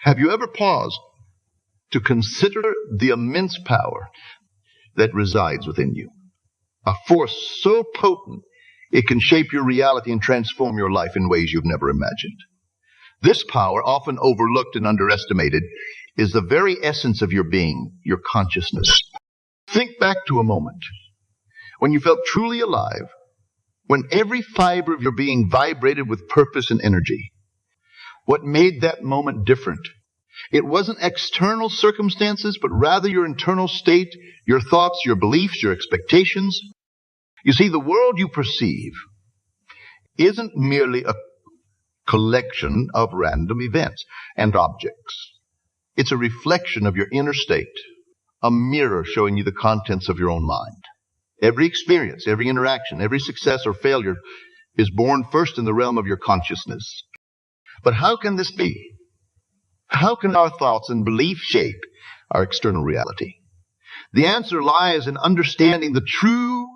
Have you ever paused to consider the immense power that resides within you? A force so potent it can shape your reality and transform your life in ways you've never imagined. This power, often overlooked and underestimated, is the very essence of your being, your consciousness. Think back to a moment when you felt truly alive, when every fiber of your being vibrated with purpose and energy. What made that moment different? It wasn't external circumstances, but rather your internal state, your thoughts, your beliefs, your expectations. You see, the world you perceive isn't merely a collection of random events and objects. It's a reflection of your inner state, a mirror showing you the contents of your own mind. Every experience, every interaction, every success or failure is born first in the realm of your consciousness. But how can this be? How can our thoughts and beliefs shape our external reality? The answer lies in understanding the true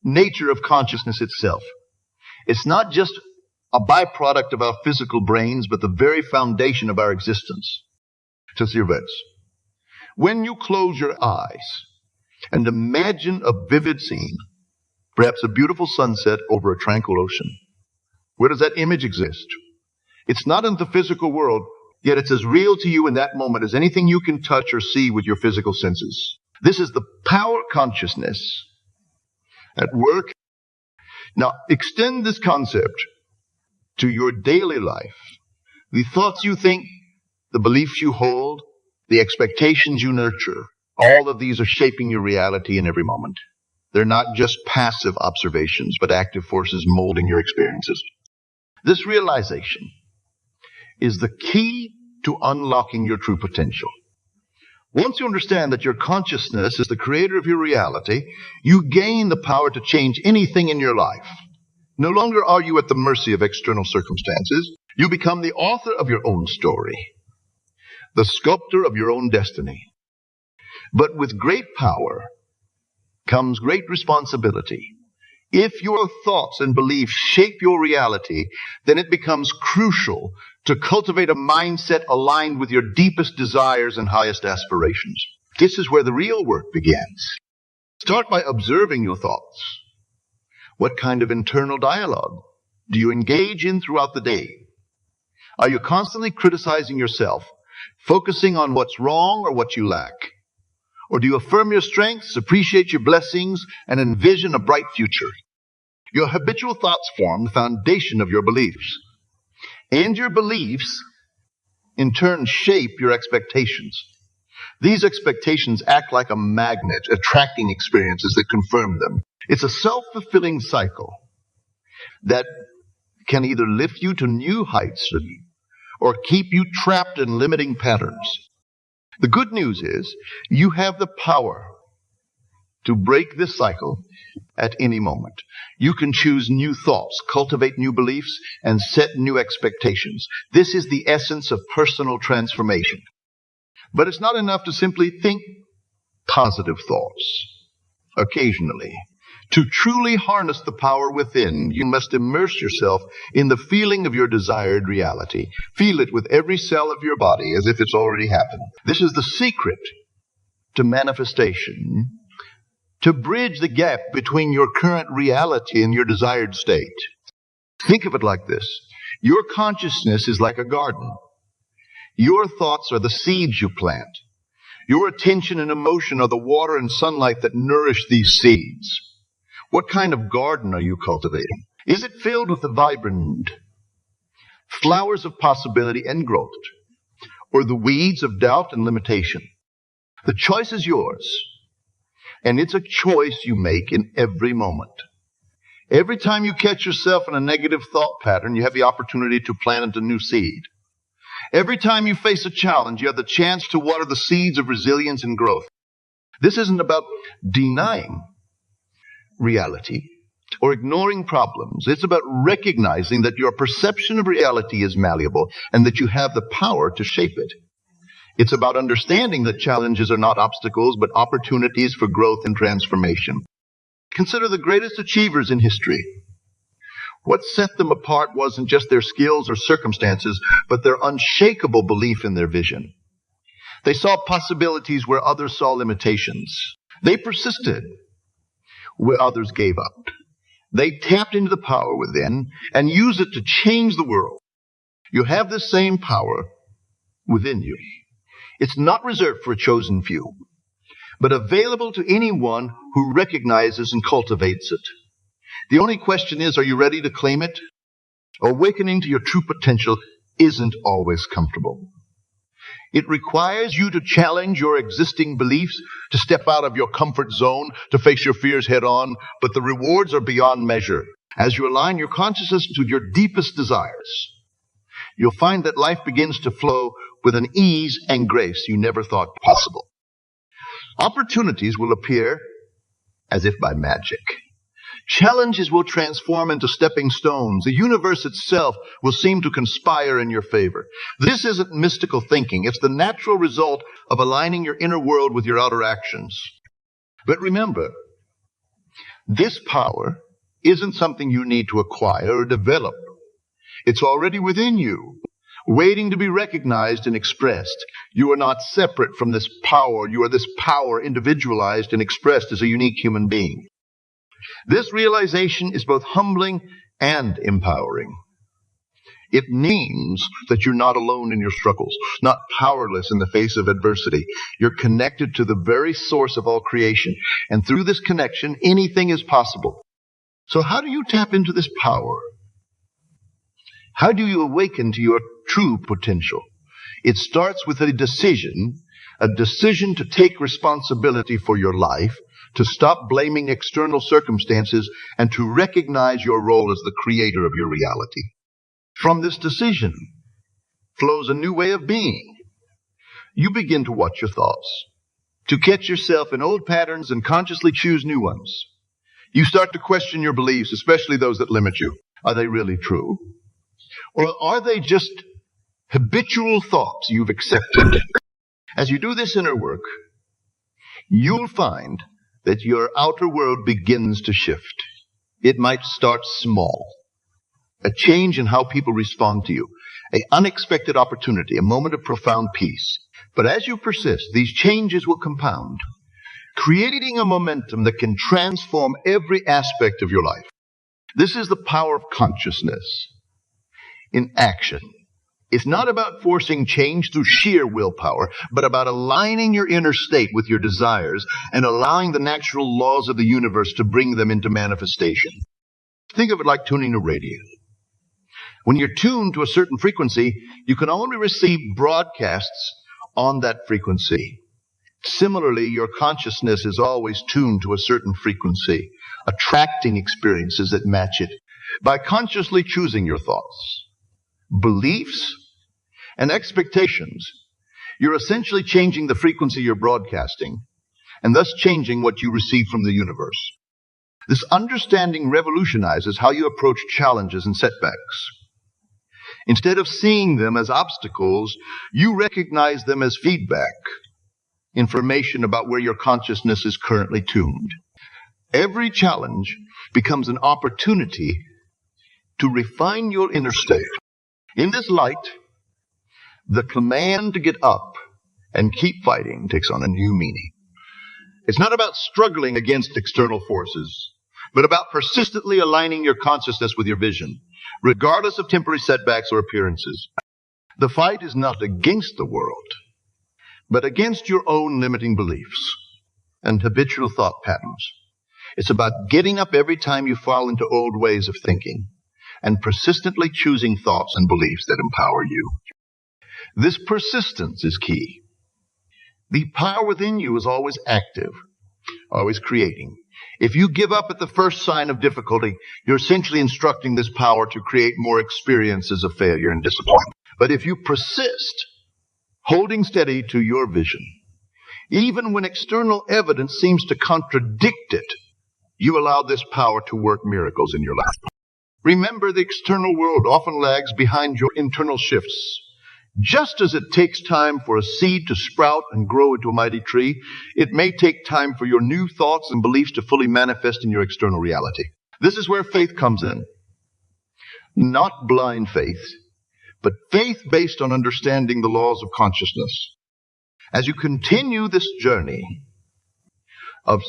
nature of consciousness itself. It's not just a byproduct of our physical brains, but the very foundation of our existence. To see this. When you close your eyes and imagine a vivid scene, perhaps a beautiful sunset over a tranquil ocean, where does that image exist? It's not in the physical world, yet it's as real to you in that moment as anything you can touch or see with your physical senses. This is the power consciousness at work. Now, extend this concept to your daily life. The thoughts you think, the beliefs you hold, the expectations you nurture, all of these are shaping your reality in every moment. They're not just passive observations, but active forces molding your experiences. This realization is the key to unlocking your true potential. Once you understand that your consciousness is the creator of your reality, you gain the power to change anything in your life. No longer are you at the mercy of external circumstances. You become the author of your own story, the sculptor of your own destiny. But with great power comes great responsibility. If your thoughts and beliefs shape your reality, then it becomes crucial to cultivate a mindset aligned with your deepest desires and highest aspirations. This is where the real work begins. Start by observing your thoughts. What kind of internal dialogue do you engage in throughout the day? Are you constantly criticizing yourself, focusing on what's wrong or what you lack? Or do you affirm your strengths, appreciate your blessings, and envision a bright future? Your habitual thoughts form the foundation of your beliefs. And your beliefs, in turn, shape your expectations. These expectations act like a magnet, attracting experiences that confirm them. It's a self-fulfilling cycle that can either lift you to new heights or keep you trapped in limiting patterns. The good news is you have the power to break this cycle at any moment. You can choose new thoughts, cultivate new beliefs, and set new expectations. This is the essence of personal transformation. But it's not enough to simply think positive thoughts occasionally. To truly harness the power within, you must immerse yourself in the feeling of your desired reality. Feel it with every cell of your body as if it's already happened. This is the secret to manifestation, to bridge the gap between your current reality and your desired state. Think of it like this. Your consciousness is like a garden. Your thoughts are the seeds you plant. Your attention and emotion are the water and sunlight that nourish these seeds. What kind of garden are you cultivating? Is it filled with the vibrant flowers of possibility and growth, or the weeds of doubt and limitation? The choice is yours, and it's a choice you make in every moment. Every time you catch yourself in a negative thought pattern, you have the opportunity to plant a new seed. Every time you face a challenge, you have the chance to water the seeds of resilience and growth. This isn't about denying reality or ignoring problems. It's about recognizing that your perception of reality is malleable and that you have the power to shape it. It's about understanding that challenges are not obstacles, but opportunities for growth and transformation. Consider the greatest achievers in history What set them apart wasn't just their skills or circumstances, but their unshakable belief in their vision. They saw possibilities where others saw limitations. They persisted where others gave up. They tapped into the power within and used it to change the world. You have this same power within you. It's not reserved for a chosen few, but available to anyone who recognizes and cultivates it. The only question is, are you ready to claim it? Awakening to your true potential isn't always comfortable. It requires you to challenge your existing beliefs, to step out of your comfort zone, to face your fears head on, but the rewards are beyond measure. As you align your consciousness to your deepest desires, you'll find that life begins to flow with an ease and grace you never thought possible. Opportunities will appear as if by magic. Challenges will transform into stepping stones. The universe itself will seem to conspire in your favor. This isn't mystical thinking. It's the natural result of aligning your inner world with your outer actions. But remember, this power isn't something you need to acquire or develop. It's already within you, waiting to be recognized and expressed. You are not separate from this power. You are this power individualized and expressed as a unique human being. This realization is both humbling and empowering. It means that you're not alone in your struggles, not powerless in the face of adversity. You're connected to the very source of all creation, and through this connection, anything is possible. So how do you tap into this power? How do you awaken to your true potential? It starts with a decision to take responsibility for your life, to stop blaming external circumstances, and to recognize your role as the creator of your reality. From this decision flows a new way of being. You begin to watch your thoughts, to catch yourself in old patterns and consciously choose new ones. You start to question your beliefs, especially those that limit you. Are they really true? Or are they just habitual thoughts you've accepted? As you do this inner work, you'll find that your outer world begins to shift. It might start small. A change in how people respond to you. An unexpected opportunity, a moment of profound peace. But as you persist, these changes will compound, creating a momentum that can transform every aspect of your life. This is the power of consciousness in action. It's not about forcing change through sheer willpower, but about aligning your inner state with your desires and allowing the natural laws of the universe to bring them into manifestation. Think of it like tuning a radio. When you're tuned to a certain frequency, you can only receive broadcasts on that frequency. Similarly, your consciousness is always tuned to a certain frequency, attracting experiences that match it. By consciously choosing your thoughts, beliefs, and expectations, you're essentially changing the frequency you're broadcasting, and thus changing what you receive from the universe. This understanding revolutionizes how you approach challenges and setbacks. Instead of seeing them as obstacles, you recognize them as feedback, information about where your consciousness is currently tuned. Every challenge becomes an opportunity to refine your inner state. In this light, the command to get up and keep fighting takes on a new meaning. It's not about struggling against external forces, but about persistently aligning your consciousness with your vision, regardless of temporary setbacks or appearances. The fight is not against the world, but against your own limiting beliefs and habitual thought patterns. It's about getting up every time you fall into old ways of thinking and persistently choosing thoughts and beliefs that empower you. This persistence is key. The power within you is always active, always creating. If you give up at the first sign of difficulty, you're essentially instructing this power to create more experiences of failure and disappointment. But if you persist, holding steady to your vision, even when external evidence seems to contradict it, you allow this power to work miracles in your life. Remember, the external world often lags behind your internal shifts. Just as it takes time for a seed to sprout and grow into a mighty tree, it may take time for your new thoughts and beliefs to fully manifest in your external reality. This is where faith comes in. Not blind faith, but faith based on understanding the laws of consciousness. As you continue this journey of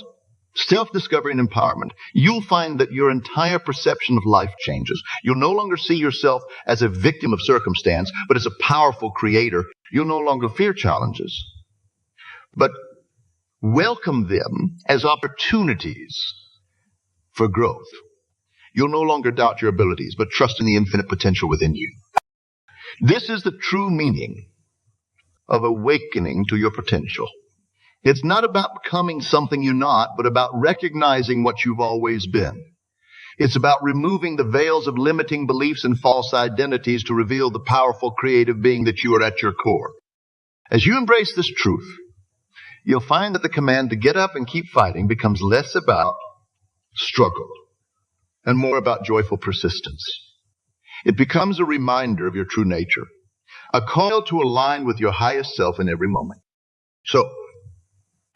self-discovery and empowerment, you'll find that your entire perception of life changes. You'll no longer see yourself as a victim of circumstance, but as a powerful creator. You'll no longer fear challenges, but welcome them as opportunities for growth. You'll no longer doubt your abilities, but trust in the infinite potential within you. This is the true meaning of awakening to your potential. It's not about becoming something you're not, but about recognizing what you've always been. It's about removing the veils of limiting beliefs and false identities to reveal the powerful creative being that you are at your core. As you embrace this truth, you'll find that the command to get up and keep fighting becomes less about struggle and more about joyful persistence. It becomes a reminder of your true nature, a call to align with your highest self in every moment. So,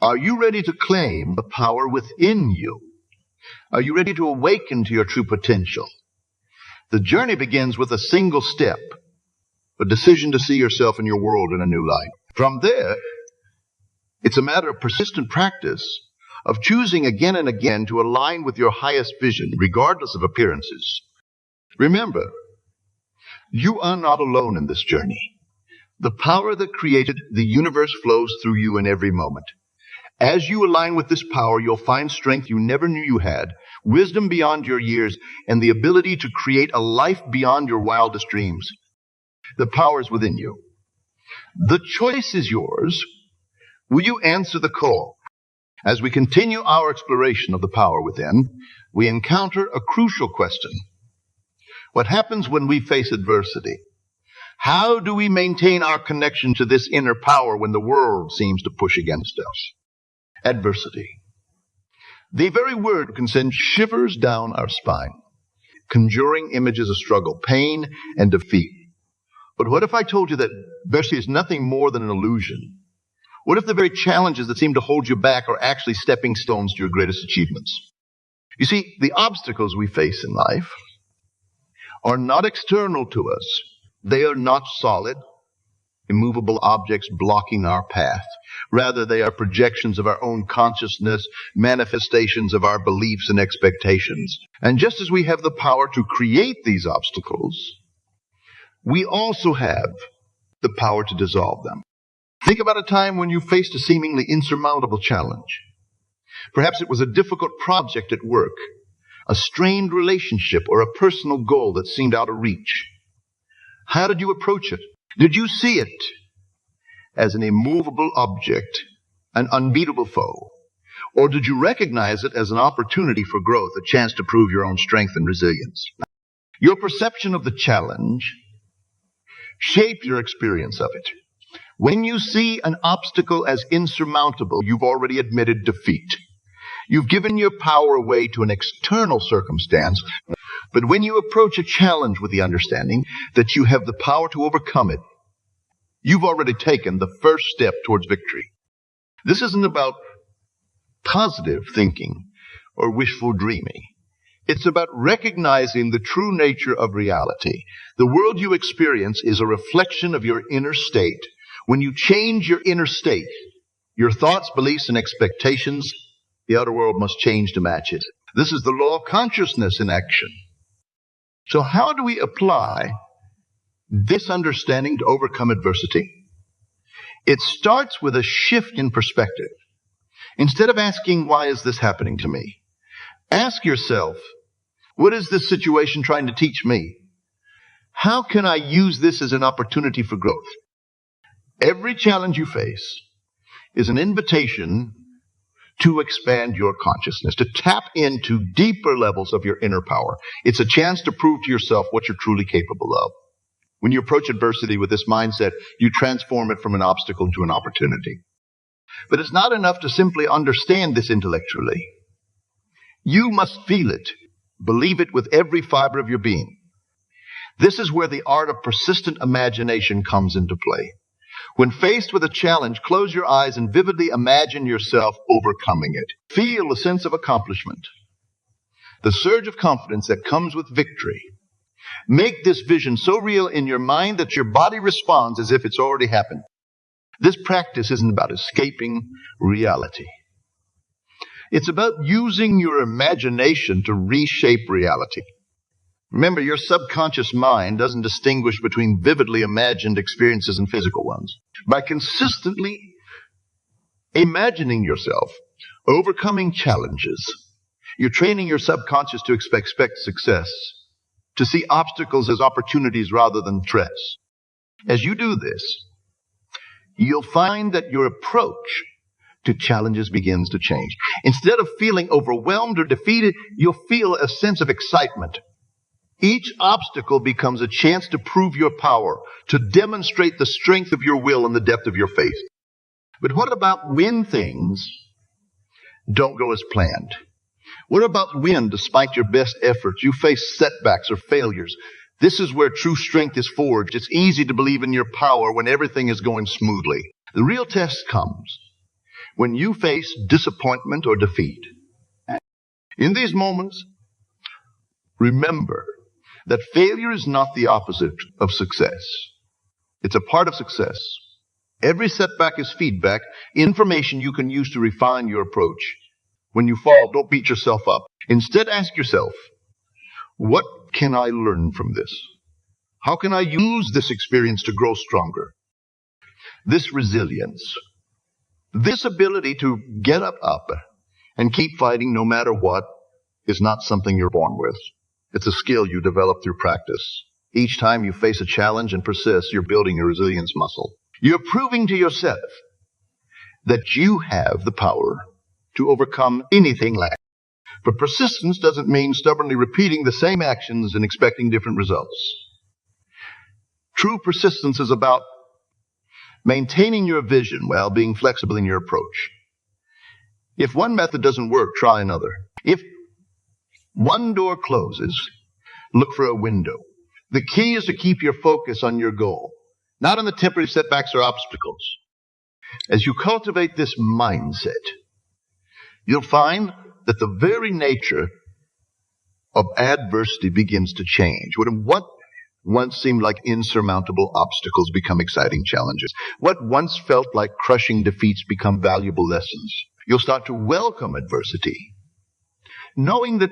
are you ready to claim the power within you? Are you ready to awaken to your true potential? The journey begins with a single step, a decision to see yourself and your world in a new light. From there, it's a matter of persistent practice, of choosing again and again to align with your highest vision, regardless of appearances. Remember, you are not alone in this journey. The power that created the universe flows through you in every moment. As you align with this power, you'll find strength you never knew you had, wisdom beyond your years, and the ability to create a life beyond your wildest dreams. The power is within you. The choice is yours. Will you answer the call? As we continue our exploration of the power within, we encounter a crucial question. What happens when we face adversity? How do we maintain our connection to this inner power when the world seems to push against us? Adversity. The very word can send shivers down our spine, conjuring images of struggle, pain, and defeat. But what if I told you that adversity is nothing more than an illusion? What if the very challenges that seem to hold you back are actually stepping stones to your greatest achievements? You see, the obstacles we face in life are not external to us. They are not solid, immovable objects blocking our path. Rather, they are projections of our own consciousness, manifestations of our beliefs and expectations. And just as we have the power to create these obstacles, we also have the power to dissolve them. Think about a time when you faced a seemingly insurmountable challenge. Perhaps it was a difficult project at work, a strained relationship, or a personal goal that seemed out of reach. How did you approach it? Did you see it as an immovable object, an unbeatable foe? Or did you recognize it as an opportunity for growth, a chance to prove your own strength and resilience? Your perception of the challenge shaped your experience of it. When you see an obstacle as insurmountable, you've already admitted defeat. You've given your power away to an external circumstance. But when you approach a challenge with the understanding that you have the power to overcome it, you've already taken the first step towards victory. This isn't about positive thinking or wishful dreaming. It's about recognizing the true nature of reality. The world you experience is a reflection of your inner state. When you change your inner state, your thoughts, beliefs, and expectations, the outer world must change to match it. This is the law of consciousness in action. So how do we apply this understanding to overcome adversity? It starts with a shift in perspective. Instead of asking, why is this happening to me? Ask yourself, what is this situation trying to teach me? How can I use this as an opportunity for growth? Every challenge you face is an invitation to expand your consciousness, to tap into deeper levels of your inner power. It's a chance to prove to yourself what you're truly capable of. When you approach adversity with this mindset, you transform it from an obstacle into an opportunity. But it's not enough to simply understand this intellectually. You must feel it, believe it with every fiber of your being. This is where the art of persistent imagination comes into play. When faced with a challenge, close your eyes and vividly imagine yourself overcoming it. Feel a sense of accomplishment, the surge of confidence that comes with victory. Make this vision so real in your mind that your body responds as if it's already happened. This practice isn't about escaping reality. It's about using your imagination to reshape reality. Remember, your subconscious mind doesn't distinguish between vividly imagined experiences and physical ones. By consistently imagining yourself overcoming challenges, you're training your subconscious to expect success, to see obstacles as opportunities rather than threats. As you do this, you'll find that your approach to challenges begins to change. Instead of feeling overwhelmed or defeated, you'll feel a sense of excitement. Each obstacle becomes a chance to prove your power, to demonstrate the strength of your will and the depth of your faith. But what about when things don't go as planned? What about when, despite your best efforts, you face setbacks or failures? This is where true strength is forged. It's easy to believe in your power when everything is going smoothly. The real test comes when you face disappointment or defeat. In these moments, remember that failure is not the opposite of success. It's a part of success. Every setback is feedback, information you can use to refine your approach. When you fall, don't beat yourself up. Instead, ask yourself, what can I learn from this? How can I use this experience to grow stronger? This resilience, this ability to get up and keep fighting no matter what, is not something you're born with. It's a skill you develop through practice. Each time you face a challenge and persist, you're building your resilience muscle. You're proving to yourself that you have the power to overcome anything like. But persistence doesn't mean stubbornly repeating the same actions and expecting different results. True persistence is about maintaining your vision while being flexible in your approach. If one method doesn't work, try another. If one door closes, look for a window. The key is to keep your focus on your goal, not on the temporary setbacks or obstacles. As you cultivate this mindset, you'll find that the very nature of adversity begins to change. What once seemed like insurmountable obstacles become exciting challenges. What once felt like crushing defeats become valuable lessons. You'll start to welcome adversity, knowing that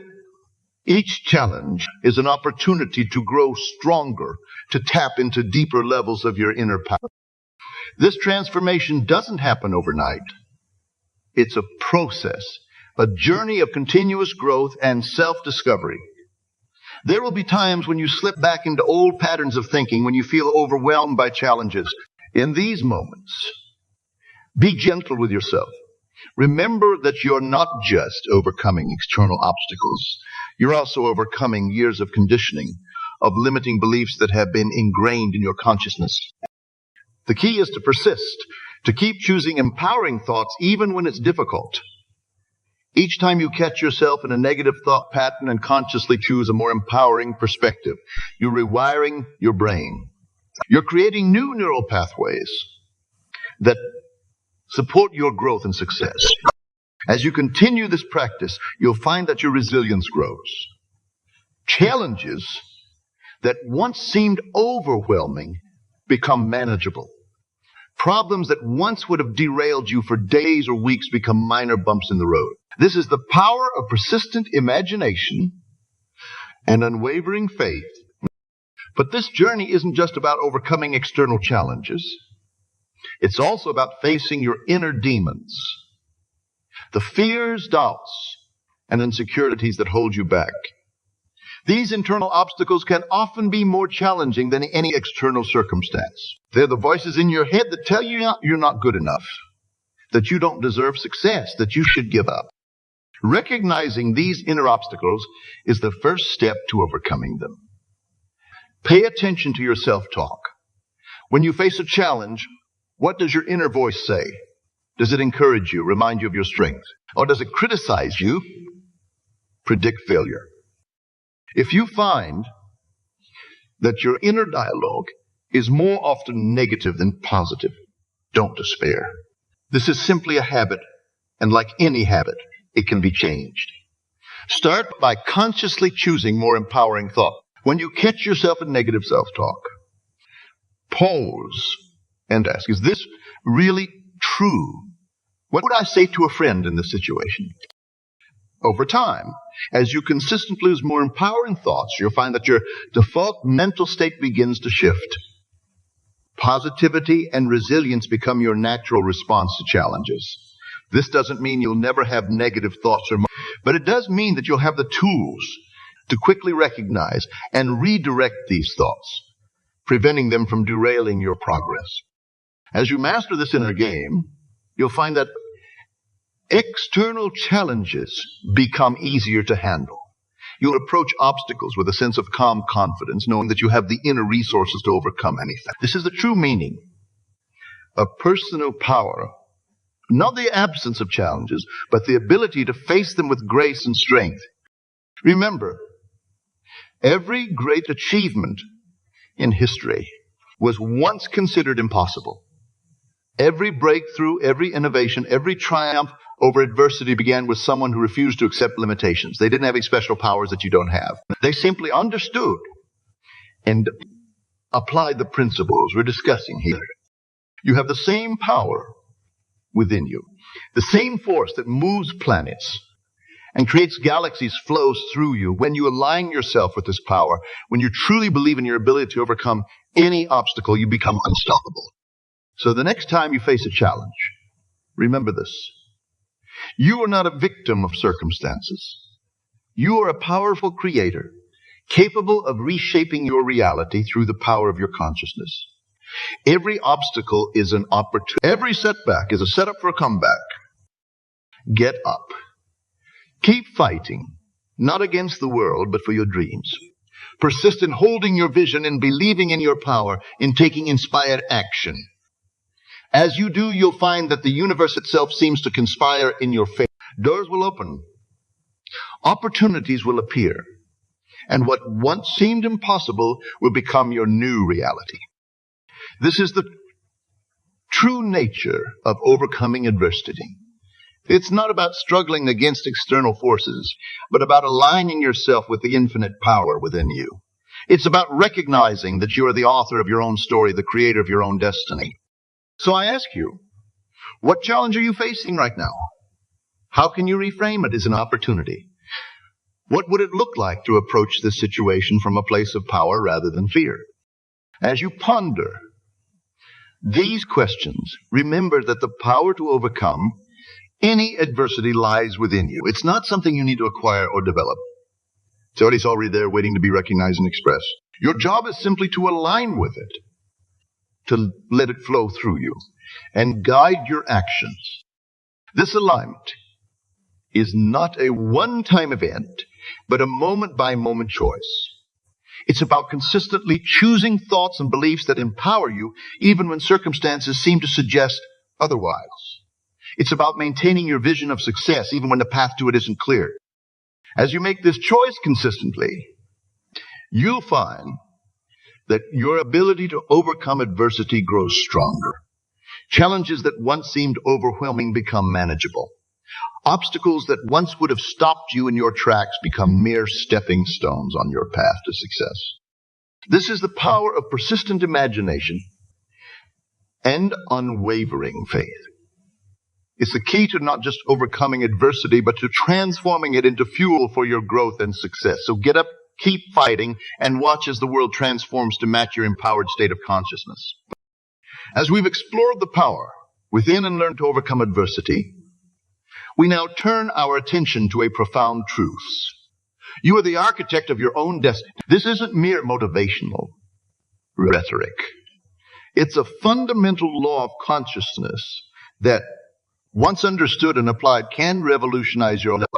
each challenge is an opportunity to grow stronger, to tap into deeper levels of your inner power. This transformation doesn't happen overnight. It's a process, a journey of continuous growth and self-discovery. There will be times when you slip back into old patterns of thinking, when you feel overwhelmed by challenges. In these moments, be gentle with yourself. Remember that you're not just overcoming external obstacles. You're also overcoming years of conditioning, of limiting beliefs that have been ingrained in your consciousness. The key is to persist, to keep choosing empowering thoughts even when it's difficult. Each time you catch yourself in a negative thought pattern and consciously choose a more empowering perspective, you're rewiring your brain. You're creating new neural pathways that support your growth and success. As you continue this practice, you'll find that your resilience grows. Challenges that once seemed overwhelming become manageable. Problems that once would have derailed you for days or weeks become minor bumps in the road. This is the power of persistent imagination and unwavering faith. But this journey isn't just about overcoming external challenges. It's also about facing your inner demons, the fears, doubts, and insecurities that hold you back. These internal obstacles can often be more challenging than any external circumstance. They're the voices in your head that tell you you're not good enough, that you don't deserve success, that you should give up. Recognizing these inner obstacles is the first step to overcoming them. Pay attention to your self-talk. When you face a challenge, what does your inner voice say? Does it encourage you, remind you of your strength? Or does it criticize you, predict failure? If you find that your inner dialogue is more often negative than positive, don't despair. This is simply a habit, and like any habit, it can be changed. Start by consciously choosing more empowering thought. When you catch yourself in negative self-talk, pause and ask, is this really true? What would I say to a friend in this situation? Over time, as you consistently use more empowering thoughts, you'll find that your default mental state begins to shift. Positivity and resilience become your natural response to challenges. This doesn't mean you'll never have negative thoughts or emotions, but it does mean that you'll have the tools to quickly recognize and redirect these thoughts, preventing them from derailing your progress. As you master this inner game, you'll find that external challenges become easier to handle. You'll approach obstacles with a sense of calm confidence, knowing that you have the inner resources to overcome anything. This is the true meaning of personal power. Not the absence of challenges, but the ability to face them with grace and strength. Remember, every great achievement in history was once considered impossible. Every breakthrough, every innovation, every triumph over adversity began with someone who refused to accept limitations. They didn't have any special powers that you don't have. They simply understood and applied the principles we're discussing here. You have the same power within you. The same force that moves planets and creates galaxies flows through you. When you align yourself with this power, when you truly believe in your ability to overcome any obstacle, you become unstoppable. So the next time you face a challenge, remember this. You are not a victim of circumstances. You are a powerful creator, capable of reshaping your reality through the power of your consciousness. Every obstacle is an opportunity. Every setback is a setup for a comeback. Get up. Keep fighting, not against the world, but for your dreams. Persist in holding your vision and believing in your power, in taking inspired action. As you do, you'll find that the universe itself seems to conspire in your favor. Doors will open. Opportunities will appear. And what once seemed impossible will become your new reality. This is the true nature of overcoming adversity. It's not about struggling against external forces, but about aligning yourself with the infinite power within you. It's about recognizing that you are the author of your own story, the creator of your own destiny. So I ask you, what challenge are you facing right now? How can you reframe it as an opportunity? What would it look like to approach this situation from a place of power rather than fear? As you ponder these questions, remember that the power to overcome any adversity lies within you. It's not something you need to acquire or develop. It's already there waiting to be recognized and expressed. Your job is simply to align with it, to let it flow through you and guide your actions. This alignment is not a one-time event, but a moment-by-moment choice. It's about consistently choosing thoughts and beliefs that empower you, even when circumstances seem to suggest otherwise. It's about maintaining your vision of success, even when the path to it isn't clear. As you make this choice consistently, you'll find that your ability to overcome adversity grows stronger. Challenges that once seemed overwhelming become manageable. Obstacles that once would have stopped you in your tracks become mere stepping stones on your path to success. This is the power of persistent imagination and unwavering faith. It's the key to not just overcoming adversity, but to transforming it into fuel for your growth and success. So get up, keep fighting, and watch as the world transforms to match your empowered state of consciousness. As we've explored the power within and learned to overcome adversity, we now turn our attention to a profound truth. You are the architect of your own destiny. This isn't mere motivational rhetoric. It's a fundamental law of consciousness that, once understood and applied, can revolutionize your life.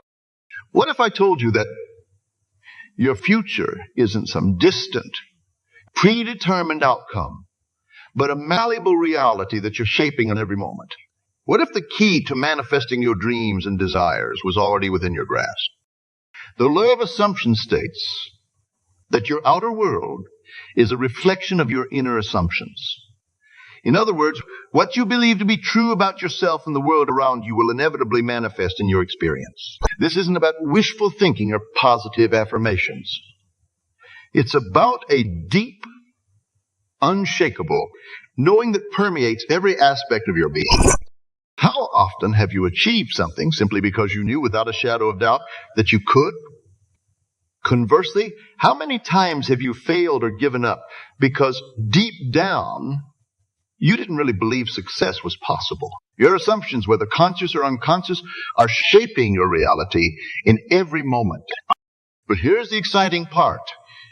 What if I told you that your future isn't some distant, predetermined outcome, but a malleable reality that you're shaping in every moment? What if the key to manifesting your dreams and desires was already within your grasp? The law of assumption states that your outer world is a reflection of your inner assumptions. In other words, what you believe to be true about yourself and the world around you will inevitably manifest in your experience. This isn't about wishful thinking or positive affirmations. It's about a deep, unshakable knowing that permeates every aspect of your being. How often have you achieved something simply because you knew without a shadow of doubt that you could? Conversely, how many times have you failed or given up because deep down you didn't really believe success was possible? Your assumptions, whether conscious or unconscious, are shaping your reality in every moment. But here's the exciting part.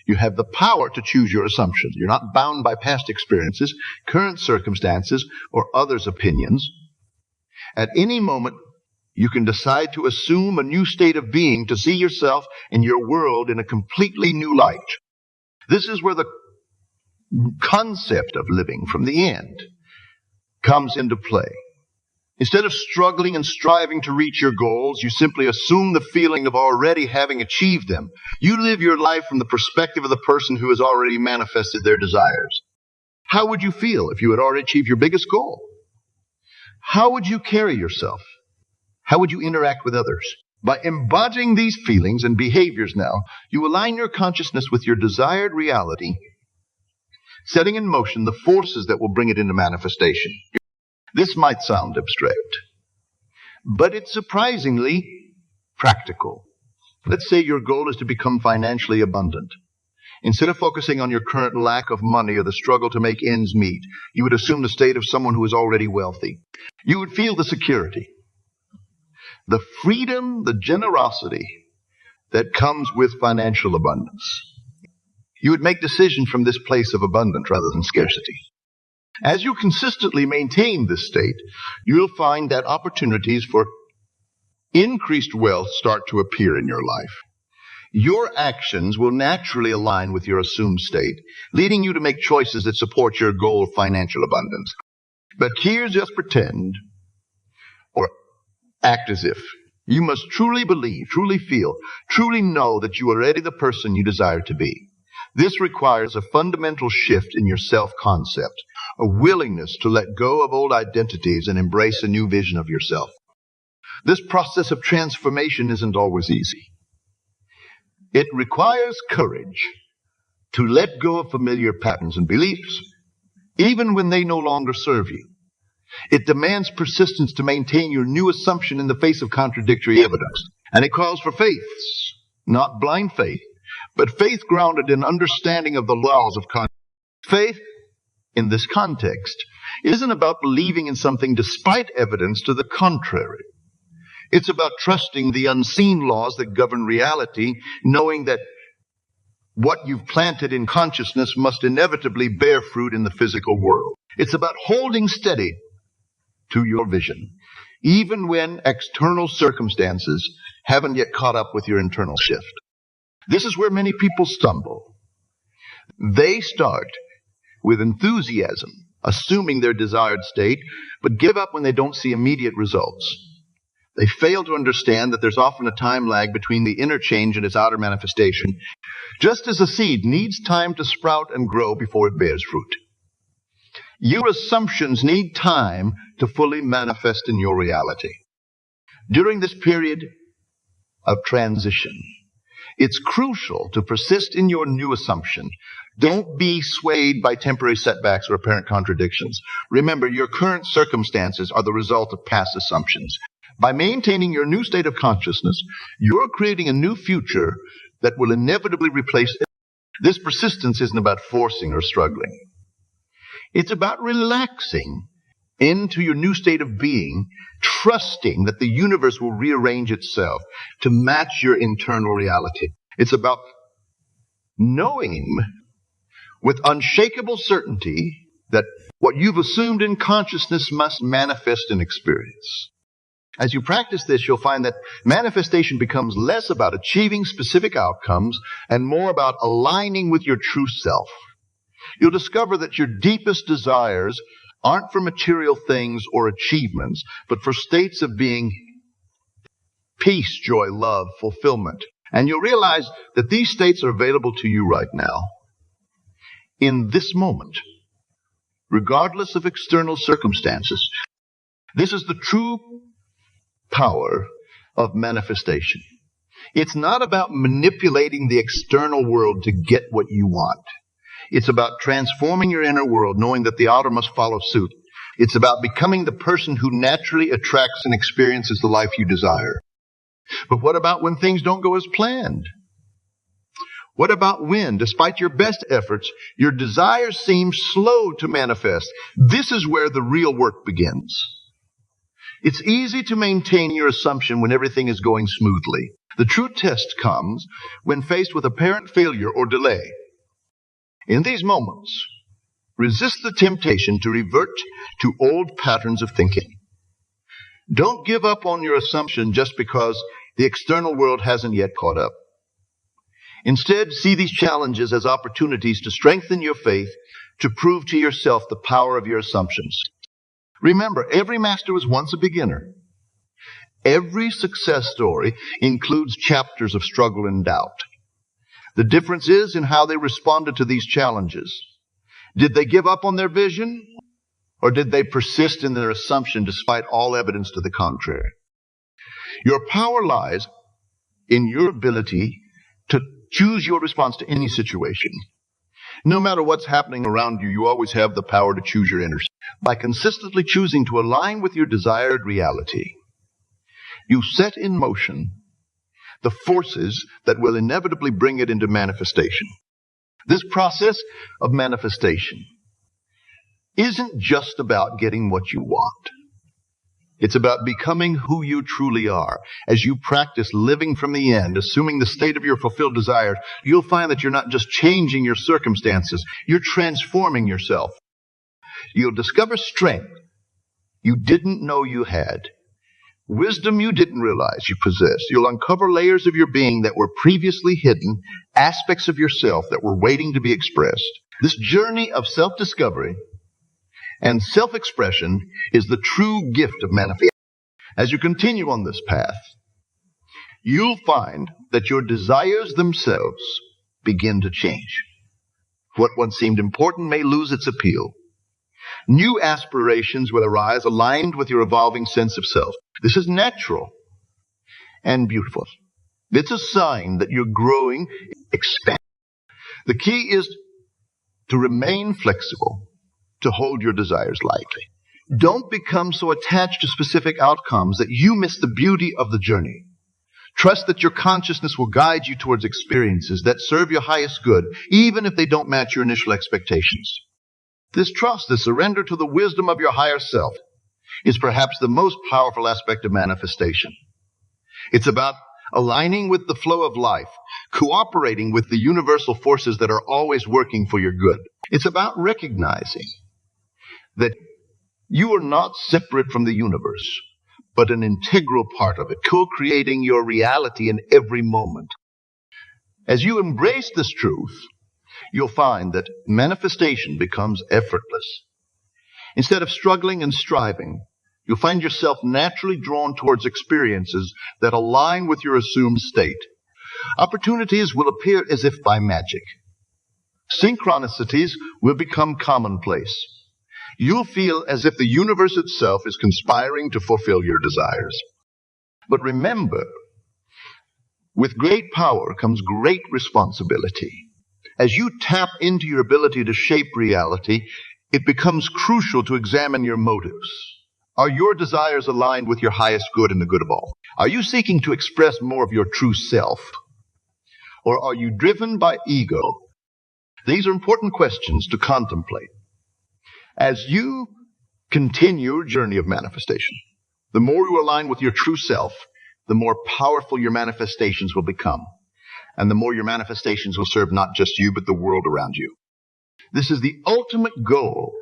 You have the power to choose your assumptions. You're not bound by past experiences, current circumstances, or others' opinions. At any moment, you can decide to assume a new state of being, to see yourself and your world in a completely new light. This is where the concept of living from the end comes into play. Instead of struggling and striving to reach your goals, you simply assume the feeling of already having achieved them. You live your life from the perspective of the person who has already manifested their desires. How would you feel if you had already achieved your biggest goal? How would you carry yourself? How would you interact with others? By embodying these feelings and behaviors now, you align your consciousness with your desired reality, setting in motion the forces that will bring it into manifestation. This might sound abstract, but it's surprisingly practical. Let's say your goal is to become financially abundant. Instead of focusing on your current lack of money or the struggle to make ends meet, you would assume the state of someone who is already wealthy. You would feel the security, the freedom, the generosity that comes with financial abundance. You would make decisions from this place of abundance rather than scarcity. As you consistently maintain this state, you'll find that opportunities for increased wealth start to appear in your life. Your actions will naturally align with your assumed state, leading you to make choices that support your goal of financial abundance. But here, just pretend or act as if. You must truly believe, truly feel, truly know that you are already the person you desire to be. This requires a fundamental shift in your self-concept, a willingness to let go of old identities and embrace a new vision of yourself. This process of transformation isn't always easy. It requires courage to let go of familiar patterns and beliefs, even when they no longer serve you. It demands persistence to maintain your new assumption in the face of contradictory evidence. And it calls for faith, not blind faith, but faith grounded in understanding of the laws of consciousness. Faith, in this context, isn't about believing in something despite evidence to the contrary. It's about trusting the unseen laws that govern reality, knowing that what you've planted in consciousness must inevitably bear fruit in the physical world. It's about holding steady to your vision, even when external circumstances haven't yet caught up with your internal shift. This is where many people stumble. They start with enthusiasm, assuming their desired state, but give up when they don't see immediate results. They fail to understand that there's often a time lag between the inner change and its outer manifestation, just as a seed needs time to sprout and grow before it bears fruit. Your assumptions need time to fully manifest in your reality. During this period of transition, it's crucial to persist in your new assumption. Don't be swayed by temporary setbacks or apparent contradictions. Remember, your current circumstances are the result of past assumptions. By maintaining your new state of consciousness, you're creating a new future that will inevitably replace it. This persistence isn't about forcing or struggling. It's about relaxing into your new state of being, trusting that the universe will rearrange itself to match your internal reality. It's about knowing with unshakable certainty that what you've assumed in consciousness must manifest in experience. As you practice this, you'll find that manifestation becomes less about achieving specific outcomes and more about aligning with your true self. You'll discover that your deepest desires aren't for material things or achievements, but for states of being, peace, joy, love, fulfillment. And you'll realize that these states are available to you right now, in this moment, regardless of external circumstances. This is the true power of manifestation. It's not about manipulating the external world to get what you want. It's about transforming your inner world, knowing that the outer must follow suit. It's about becoming the person who naturally attracts and experiences the life you desire. But what about when things don't go as planned? What about when, despite your best efforts, your desires seem slow to manifest? This is where the real work begins. It's easy to maintain your assumption when everything is going smoothly. The true test comes when faced with apparent failure or delay. In these moments, resist the temptation to revert to old patterns of thinking. Don't give up on your assumption just because the external world hasn't yet caught up. Instead, see these challenges as opportunities to strengthen your faith, to prove to yourself the power of your assumptions. Remember, every master was once a beginner. Every success story includes chapters of struggle and doubt. The difference is in how they responded to these challenges. Did they give up on their vision, or did they persist in their assumption despite all evidence to the contrary? Your power lies in your ability to choose your response to any situation. No matter what's happening around you, you always have the power to choose your inner self. By consistently choosing to align with your desired reality, you set in motion the forces that will inevitably bring it into manifestation. This process of manifestation isn't just about getting what you want. It's about becoming who you truly are. As you practice living from the end, assuming the state of your fulfilled desires, you'll find that you're not just changing your circumstances, you're transforming yourself. You'll discover strength you didn't know you had, wisdom you didn't realize you possessed. You'll uncover layers of your being that were previously hidden, aspects of yourself that were waiting to be expressed. This journey of self-discovery and self-expression is the true gift of manifestation. As you continue on this path, you'll find that your desires themselves begin to change. What once seemed important may lose its appeal. New aspirations will arise aligned with your evolving sense of self. This is natural and beautiful. It's a sign that you're growing, expanding. The key is to remain flexible, to hold your desires lightly. Don't become so attached to specific outcomes that you miss the beauty of the journey. Trust that your consciousness will guide you towards experiences that serve your highest good, even if they don't match your initial expectations. This trust, this surrender to the wisdom of your higher self, is perhaps the most powerful aspect of manifestation. It's about aligning with the flow of life, cooperating with the universal forces that are always working for your good. It's about recognizing that you are not separate from the universe, but an integral part of it, co-creating your reality in every moment. As you embrace this truth, you'll find that manifestation becomes effortless. Instead of struggling and striving, you'll find yourself naturally drawn towards experiences that align with your assumed state. Opportunities will appear as if by magic. Synchronicities will become commonplace. You'll feel as if the universe itself is conspiring to fulfill your desires. But remember, with great power comes great responsibility. As you tap into your ability to shape reality, it becomes crucial to examine your motives. Are your desires aligned with your highest good and the good of all? Are you seeking to express more of your true self? Or are you driven by ego? These are important questions to contemplate. As you continue your journey of manifestation, the more you align with your true self, the more powerful your manifestations will become. And the more your manifestations will serve not just you, but the world around you. This is the ultimate goal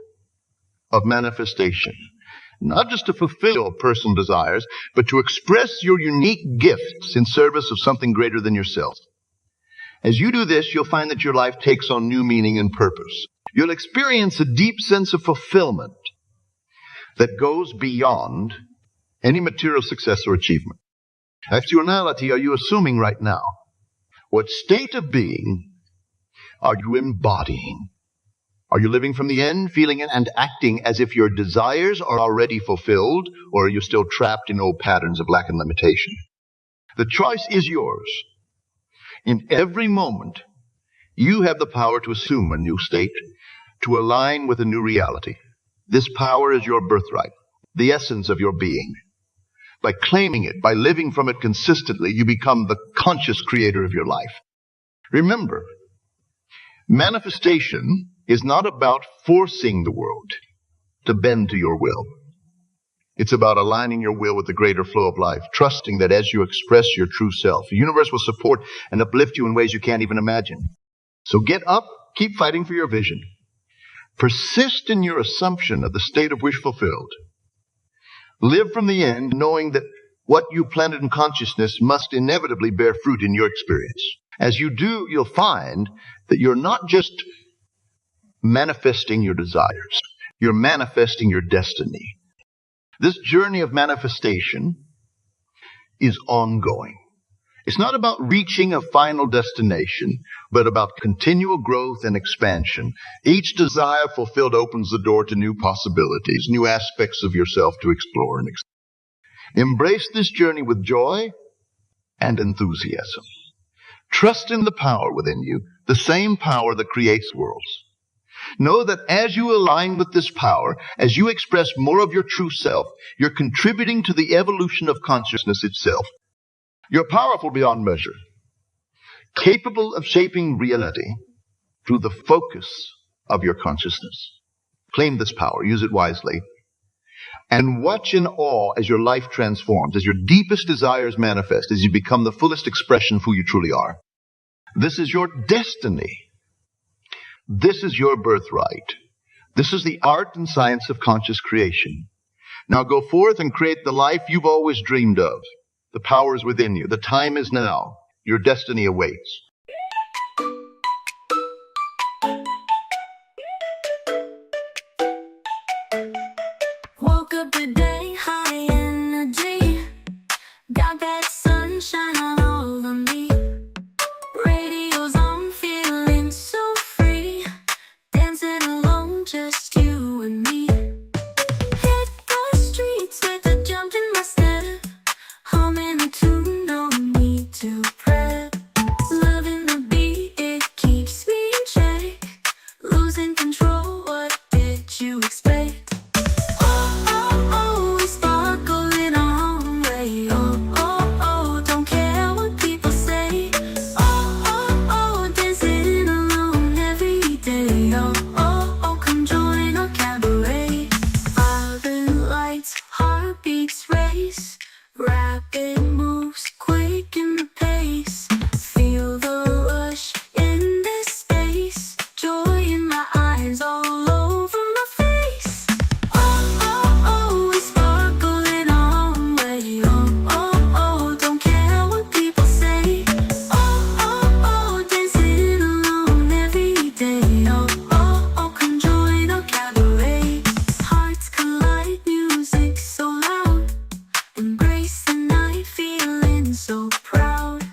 of manifestation. Not just to fulfill personal desires, but to express your unique gifts in service of something greater than yourself. As you do this, you'll find that your life takes on new meaning and purpose. You'll experience a deep sense of fulfillment that goes beyond any material success or achievement. Actuality, are you assuming right now? What state of being are you embodying? Are you living from the end, feeling and acting as if your desires are already fulfilled, or are you still trapped in old patterns of lack and limitation? The choice is yours. In every moment, you have the power to assume a new state, to align with a new reality. This power is your birthright, the essence of your being. By claiming it, by living from it consistently, you become the conscious creator of your life. Remember, manifestation is not about forcing the world to bend to your will. It's about aligning your will with the greater flow of life, trusting that as you express your true self, the universe will support and uplift you in ways you can't even imagine. So get up, keep fighting for your vision. Persist in your assumption of the state of wish fulfilled. Live from the end knowing that what you planted in consciousness must inevitably bear fruit in your experience. As you do, you'll find that you're not just manifesting your desires, you're manifesting your destiny. This journey of manifestation is ongoing. It's not about reaching a final destination, but about continual growth and expansion. Each desire fulfilled opens the door to new possibilities, new aspects of yourself to explore and embrace this journey with joy and enthusiasm. Trust in the power within you, the same power that creates worlds. Know that as you align with this power, as you express more of your true self, you're contributing to the evolution of consciousness itself. You're powerful beyond measure, capable of shaping reality through the focus of your consciousness. Claim this power, use it wisely, and watch in awe as your life transforms, as your deepest desires manifest, as you become the fullest expression of who you truly are. This is your destiny. This is your birthright. This is the art and science of conscious creation. Now go forth and create the life you've always dreamed of. The power is within you. The time is now. Your destiny awaits. Woke up today, high energy. Got that sunshine all over me. Radio's on, feeling so free. Dancing alone, just you and me. Hit the streets with a jump in my step. Humming a tune, no need to prep. Loving the beat, it keeps me in check. Losing control, what did you expect? Oh, oh, oh, we sparkle in our own way. Oh, oh, oh, don't care what people say. Oh, oh, oh, dancing alone every day. Oh, oh, oh, come join our cabaret. Vibrant lights, heartbeats race. Rapid moves, quick in the pace. Feel the rush in this space. Joy in my eyes, all over my face. Oh, oh, oh, we sparkle in our own way. Oh, oh, oh, don't care what people say. Oh, oh, oh, dancing alone every day. Oh, oh, oh, come join our cabaret. Hearts collide, music so loud. Embrace the night, feeling so proud.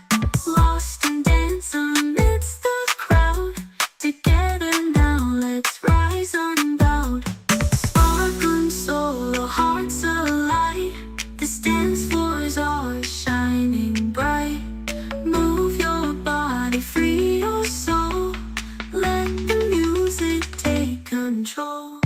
Lost in dance amidst the crowd. Together now, let's rise unbowed. Sparkling soul, hearts alight. This dance floor is ours, shining bright. Move your body, free your soul. Let the music take control.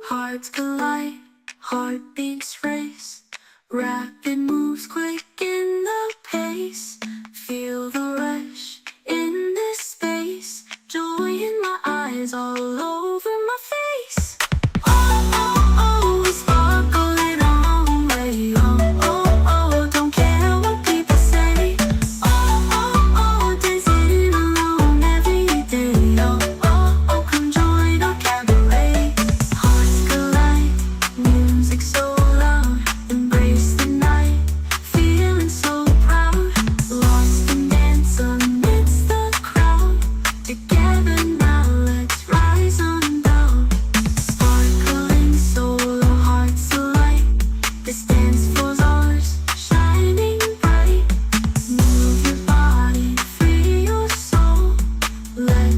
Hearts collide, heartbeats race. Rapid moves, quick in the pace. Feel the rush in this space. Joy in my eyes, all over my face. Oh, oh, oh, we sparkle in our own way. Oh, oh, oh, don't care what people say. Oh, oh, oh, dancing alone every day. Oh, oh, oh, come join our cabaret. And now let's rise on down. Sparkling soul, our hearts alight. This dance floor's ours, shining bright. Move your body, free your soul. Let